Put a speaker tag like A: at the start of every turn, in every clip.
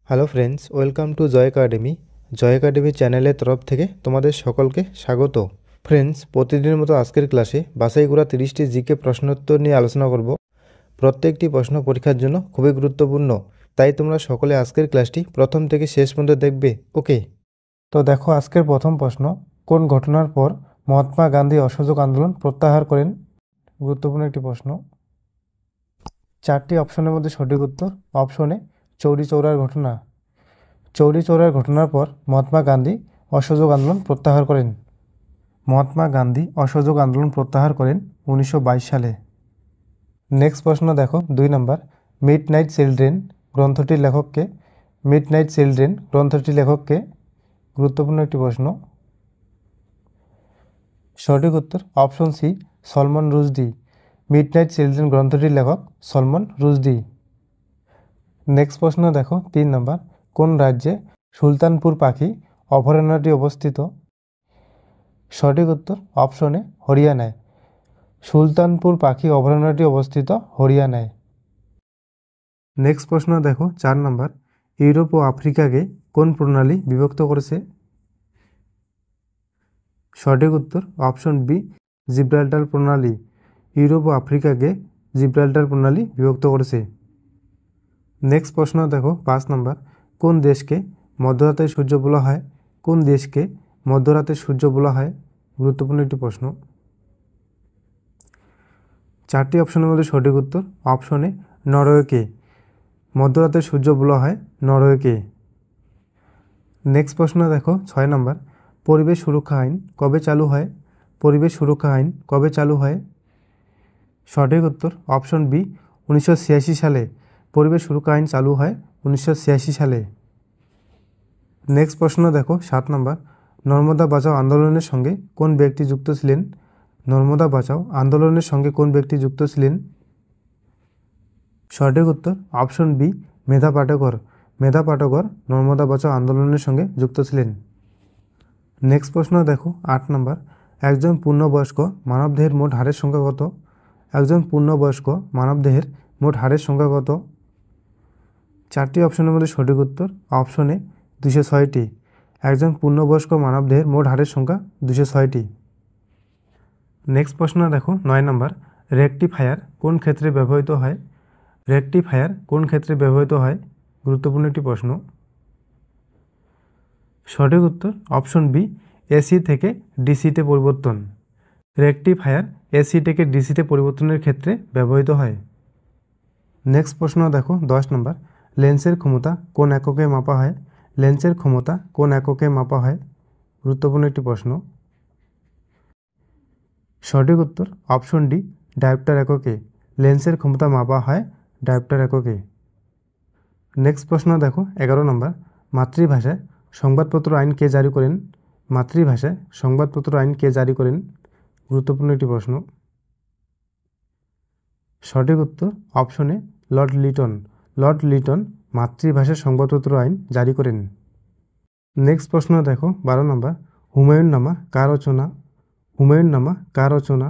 A: Hello friends, welcome to Joy academy. Joy academy চ্যানেলের তরফ থেকে তোমাদের সকলকে স্বাগত। ফ্রেন্ডস, প্রতিদিনের মতো আজকের ক্লাসে বাছাই করা 30টি জিকে প্রশ্নোত্তর নিয়ে আলোচনা করব। প্রত্যেকটি প্রশ্ন পরীক্ষার জন্য খুবই গুরুত্বপূর্ণ, তাই তোমরা সকলে আজকের ক্লাসটি প্রথম থেকে শেষ পর্যন্ত দেখবে। ওকে, তো দেখো আজকের প্রথম প্রশ্ন, কোন ঘটনার পর মহাত্মা গান্ধী অসহযোগ আন্দোলন প্রত্যাহার করেন? গুরুত্বপূর্ণ একটি প্রশ্ন। 4টি অপশনের মধ্যে সঠিক উত্তর অপশন এ চৌরি চৌরার ঘটনা। চৌরি চৌরার ঘটনার পর মহাত্মা গান্ধী অসহযোগ আন্দোলন প্রত্যাহার করেন। মহাত্মা গান্ধী অসহযোগ আন্দোলন প্রত্যাহার করেন 1922 সালে। নেক্সট প্রশ্ন দেখো 2 নম্বর, মিড নাইট চিলড্রেন গ্রন্থটির লেখককে? মিড নাইট চিলড্রেন গ্রন্থটির লেখককে? গুরুত্বপূর্ণ একটি প্রশ্ন। সঠিক উত্তর option C Salman Rushdie. Midnight children গ্রন্থটির লেখক সলমন রুশদি। নেক্সট প্রশ্ন দেখো 3 নম্বর, কোন রাজ্যে সুলতানপুর পাখি অভয়ারণ্যটি অবস্থিত? সঠিক উত্তর অপশন এ হরিয়ানায়। সুলতানপুর পাখি অভয়ারণ্যটি অবস্থিত হরিয়ানায়। নেক্সট প্রশ্ন দেখো 4 নম্বর, ইউরোপ ও আফ্রিকাকে কোন প্রণালী বিভক্ত করেছে? সঠিক উত্তর অপশন বি জিব্রাল্টার প্রণালী। ইউরোপ ও আফ্রিকাকে জিব্রাল্টার প্রণালী বিভক্ত করেছে। নেক্সট প্রশ্ন দেখো 5 নম্বর, কোন দেশকে মধ্যরাতের সূর্য বলা হয়? কোন দেশকে মধ্যরাতের সূর্য বলা হয়? গুরুত্বপূর্ণ একটি প্রশ্ন। 4টি অপশনের মধ্যে সঠিক উত্তর অপশন এ নরওয়েকে। মধ্যরাতের সূর্য বলা হয় নরওয়েকে। নেক্সট প্রশ্ন দেখো 6 নম্বর, পরিবেশ সুরক্ষা আইন কবে চালু হয়? পরিবেশ সুরক্ষা আইন কবে চালু হয়? সঠিক উত্তর অপশন বি 1986 সালে। পরিবেশ সুরক্ষা আইন চালু হয় 1986 সালে। নেক্সট প্রশ্ন দেখো 7 নম্বর, নর্মদা বাঁচাও আন্দোলনের সঙ্গে কোন ব্যক্তি যুক্ত ছিলেন? নর্মদা বাঁচাও আন্দোলনের সঙ্গে কোন ব্যক্তি যুক্ত ছিলেন? সঠিক উত্তর অপশন বি মেধা পাটকর। মেধা পাটকর নর্মদা বাঁচাও আন্দোলনের সঙ্গে যুক্ত ছিলেন। নেক্সট প্রশ্ন দেখো 8 নম্বর, একজন পূর্ণবয়স্ক মানবদেহের মোট হাড়ের সংখ্যা কত? একজন পূর্ণবয়স্ক মানবদেহের মোট হাড়ের সংখ্যা কত? 4টি অপশনের মধ্যে সঠিক উত্তর অপশন এ 206টি। একজন পূর্ণবয়স্ক মানবদেহের মোট হাড়ের সংখ্যা 206টি। নেক্সট প্রশ্ন দেখো 9 নম্বর, রেকটিফায়ার কোন ক্ষেত্রে ব্যবহৃত হয়? রেকটিফায়ার কোন ক্ষেত্রে ব্যবহৃত হয়? গুরুত্বপূর্ণ একটি প্রশ্ন। সঠিক উত্তর অপশন বি এসি থেকে ডিসিতে পরিবর্তন। রেকটিফায়ার এসি থেকে ডিসিতে পরিবর্তনের ক্ষেত্রে ব্যবহৃত হয়। নেক্সট প্রশ্ন দেখো 10 নম্বর, লেন্সের ক্ষমতা কোন এককে মাপা হয়? লেন্সের ক্ষমতা কোন এককে মাপা হয়? গুরুত্বপূর্ণ একটি প্রশ্ন। সঠিক উত্তর অপশন ডি ডায়োপ্টার এককে। লেন্সের ক্ষমতা মাপা হয় ডায়োপ্টার এককে। নেক্সট প্রশ্ন দেখো 11 নম্বর, মাতৃভাষায় সংবাদপত্র আইন কে জারি করেন? মাতৃভাষায় সংবাদপত্র আইন কে জারি করেন? গুরুত্বপূর্ণ একটি প্রশ্ন। সঠিক উত্তর option A Lord Liton. Lord Liton মাতৃভাষায় সংবাদপত্র আইন জারি করেন। নেক্সট প্রশ্ন দেখো 12 নম্বর, হুমায়ুন নামা কার রচনা? হুমায়ুন নামা কার রচনা?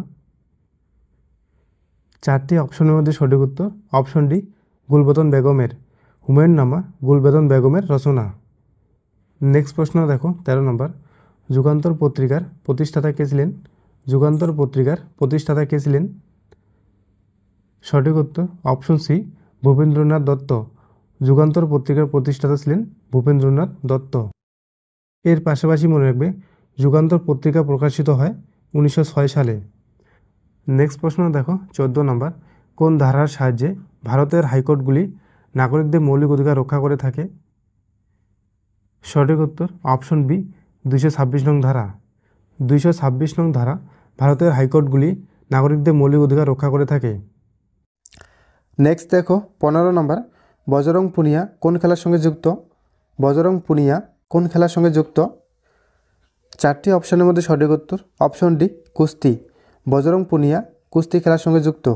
A: 4টি অপশনের মধ্যে সঠিক উত্তর অপশন ডি গুলবদন বেগমের। হুমায়ুন নামা গুলবদন বেগমের রচনা। নেক্সট প্রশ্ন দেখো 13 নম্বর, যুগান্তর পত্রিকার প্রতিষ্ঠাতা কে ছিলেন? যুগান্তর পত্রিকার প্রতিষ্ঠাতা কে ছিলেন? সঠিক উত্তর অপশন সি ভূপেন্দ্রনাথ দত্ত। যুগান্তর পত্রিকার প্রতিষ্ঠাতা ছিলেন ভূপেন্দ্রনাথ দত্ত। এর পাশাপাশি মনে রাখবে যুগান্তর পত্রিকা প্রকাশিত হয় 1906 সালে। নেক্সট প্রশ্ন দেখো 14 নম্বর, কোন ধারার সাহায্যে ভারতের হাইকোর্টগুলি নাগরিকদের মৌলিক অধিকার রক্ষা করে থাকে? সঠিক উত্তর অপশন বি 226 নং ধারা। 226 নং ধারা ভারতের হাইকোর্টগুলি নাগরিকদের মৌলিক অধিকার রক্ষা করে থাকে। নেক্সট দেখো 15 নম্বর, বজরং পুনিয়া কোন খেলার সঙ্গে যুক্ত? বজরং পুনিয়া কোন খেলার সঙ্গে যুক্ত? 4টি অপশনের মধ্যে সঠিক উত্তর অপশন ডি কুস্তি। বজরং পুনিয়া কুস্তি খেলার সঙ্গে যুক্ত।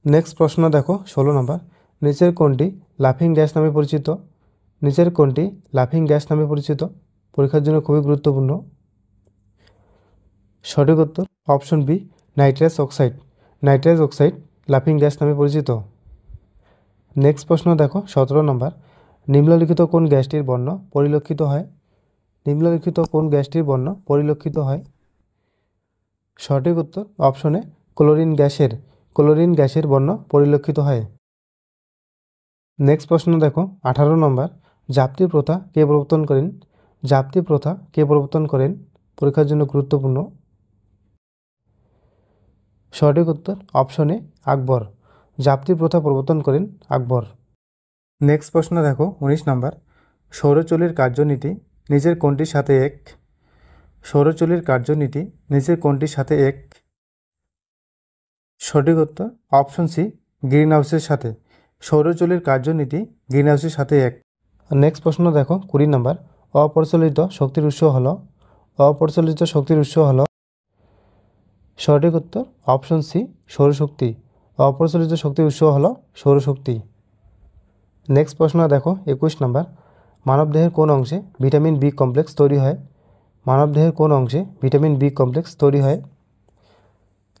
A: নেক্সট প্রশ্ন দেখো 16 নম্বর, নিচের কোনটি লাফিং গ্যাস নামে পরিচিত? নিচের কোনটি লাফিং গ্যাস নামে পরিচিত? পরীক্ষার জন্য খুবই গুরুত্বপূর্ণ। সঠিক উত্তর option B nitrous oxide. Nitrous oxide লাফিং গ্যাস নামে পরিচিত। নেক্সট প্রশ্ন দেখো 17 নম্বর, নিম্নলিখিত কোন গ্যাসটির বর্ণ পরিলক্ষিত হয়? নিম্নলিখিত কোন গ্যাসটির বর্ণ পরিলক্ষিত হয়? সঠিক উত্তর অপশনে ক্লোরিন গ্যাসের বর্ণ পরিলক্ষিত হয়। নেক্সট প্রশ্ন দেখো 18 নম্বর, জাপ্তি প্রথা কে প্রবর্তন করেন? জাপ্তি প্রথা কে প্রবর্তন করেন? পরীক্ষার জন্য গুরুত্বপূর্ণ। সঠিক উত্তর অপশনে আকবর। জাপ্তি প্রথা প্রবর্তন করেন আকবর। নেক্সট প্রশ্ন দেখো 19 নম্বর, সৌরচুল্লির কার্যনীতি নিচের কোনটির সাথে এক? সৌরচুল্লির কার্যনীতি নিচের কোনটির সাথে এক? সঠিক উত্তর অপশন সি, গ্রিন হাউসের সাথে। সৌরচুল্লির কার্যনীতি গ্রিন হাউসের সাথে এক। নেক্সট প্রশ্ন দেখো 20 নম্বর, অপরিচালিত শক্তির উৎস হলো? অপরিচালিত শক্তির উৎস হলো? সঠিক উত্তর অপশন সি, সৌরশক্তি। অপরিচালিত শক্তির উৎস হলো সৌরশক্তি। নেক্সট প্রশ্ন দেখো 21 নম্বর, মানবদেহের কোন অংশে ভিটামিন বি কমপ্লেক্স তৈরি হয়? মানবদেহের কোন অংশে ভিটামিন বি কমপ্লেক্স তৈরি হয়?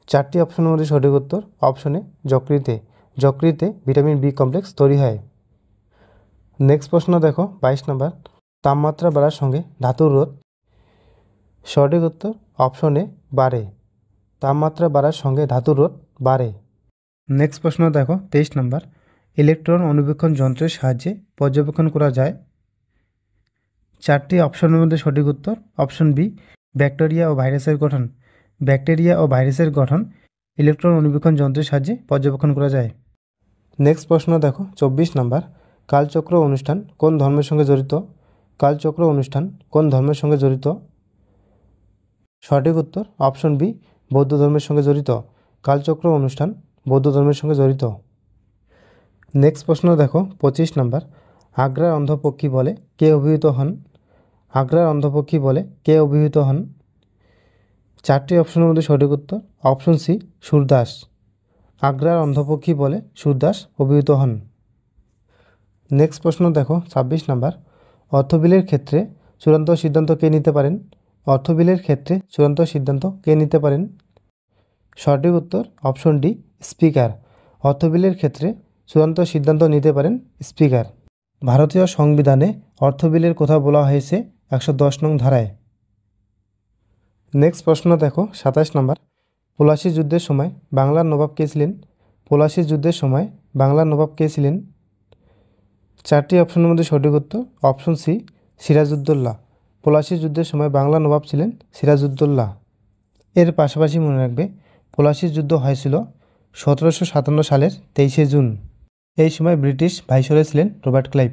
A: চারটি অপশনের মধ্যে সঠিক উত্তর অপশনে যকৃতে। যকৃতে ভিটামিন বি কমপ্লেক্স তৈরি হয়। নেক্সট প্রশ্ন দেখো 22 নম্বর, তাপমাত্রা বাড়ার সঙ্গে ধাতুর রোধ? সঠিক উত্তর অপশনে বাড়ে। তাপমাত্রা বাড়ার সঙ্গে ধাতুর রোধ বাড়ে। নেক্সট প্রশ্ন দেখো 23 নম্বর, ইলেকট্রন অনুবীক্ষণ যন্ত্রের সাহায্যে পর্যবেক্ষণ করা যায়? চারটি অপশনের মধ্যে সঠিক উত্তর অপশন বি, ব্যাকটেরিয়া ও ভাইরাসের গঠন। ব্যাকটেরিয়া ও ভাইরাসের গঠন ইলেকট্রন অনুবীক্ষণ যন্ত্রের সাহায্যে পর্যবেক্ষণ করা যায়। নেক্সট প্রশ্ন দেখো 24 নম্বর, কালচক্র অনুষ্ঠান কোন ধর্মের সঙ্গে জড়িত? কালচক্র অনুষ্ঠান কোন ধর্মের সঙ্গে জড়িত? সঠিক উত্তর অপশন বি, বৌদ্ধ ধর্মের সঙ্গে জড়িত। কালচক্র অনুষ্ঠান বৌদ্ধ ধর্মের সঙ্গে জড়িত। নেক্সট প্রশ্ন দেখো 25 নম্বর, আগ্রার অন্ধপক্ষী বলে কে অভিহিত হন? আগ্রার অন্ধপক্ষী বলে কে অভিহিত হন? চারটি অপশনের মধ্যে সঠিক উত্তর অপশন সি, সূরদাস। আগ্রার অন্ধপক্ষী বলে সূরদাস অভিহিত হন। নেক্সট প্রশ্ন দেখো 26 নম্বর, অর্থবিলের ক্ষেত্রে চূড়ান্ত সিদ্ধান্ত কে নিতে পারেন? অর্থবিলের ক্ষেত্রে চূড়ান্ত সিদ্ধান্ত কে নিতে পারেন? সঠিক উত্তর অপশন ডি, স্পিকার। অর্থবিলের ক্ষেত্রে চূড়ান্ত সিদ্ধান্ত নিতে পারেন স্পিকার। ভারতীয় সংবিধানে অর্থবিলের কথা বলা হয়েছে 110 নং ধারায়। নেক্সট প্রশ্ন দেখো 27 নম্বর, পলাশী যুদ্ধের সময় বাংলার নবাব কে ছিলেন? পলাশী যুদ্ধের সময় বাংলার নবাব কে ছিলেন? চারটি অপশনের মধ্যে সঠিক উত্তর অপশন সি, সিরাজউদ্দৌলা। পলাশী যুদ্ধের সময় বাংলার নবাব ছিলেন সিরাজউদ্দৌলা। এর পাশাপাশি মনে রাখবে পলাশী যুদ্ধ হয়েছিল 1757 সালের 23শে জুন। এই সময় ব্রিটিশ ভাইসরয় ছিলেন রবার্ট ক্লাইভ।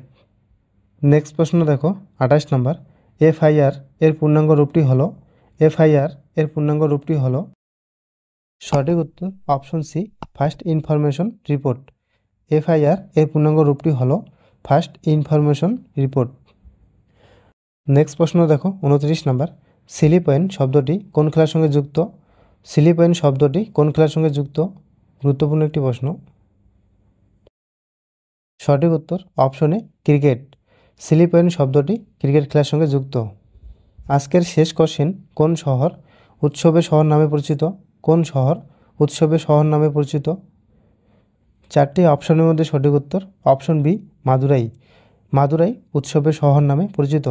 A: নেক্সট প্রশ্ন দেখো 28 নম্বর, এফআইআর এর পূর্ণাঙ্গ রূপটি হলো? এফআইআর এর পূর্ণাঙ্গ রূপটি হলো? সঠিক উত্তর option C, first information report. FIR এর পূর্ণাঙ্গ রূপটি হলো ফার্স্ট ইনফরমেশন রিপোর্ট। নেক্সট প্রশ্ন দেখো 29 নম্বর, সিলি পয়েন্ট শব্দটি কোন খেলার সঙ্গে যুক্ত? সিলি পয়েন্ট শব্দটি কোন খেলার সঙ্গে যুক্ত? গুরুত্বপূর্ণ একটি প্রশ্ন। সঠিক উত্তর অপশনে ক্রিকেট। সিলি পয়েন্ট শব্দটি ক্রিকেট খেলার সঙ্গে যুক্ত। আজকের শেষ কোশ্চেন, কোন শহর উৎসবের শহর নামে পরিচিত? কোন শহর উৎসবের শহর নামে পরিচিত? চারটি অপশনের মধ্যে সঠিক উত্তর অপশন বি, মাদুরাই। মাদুরাই উৎসবের শহর নামে পরিচিত।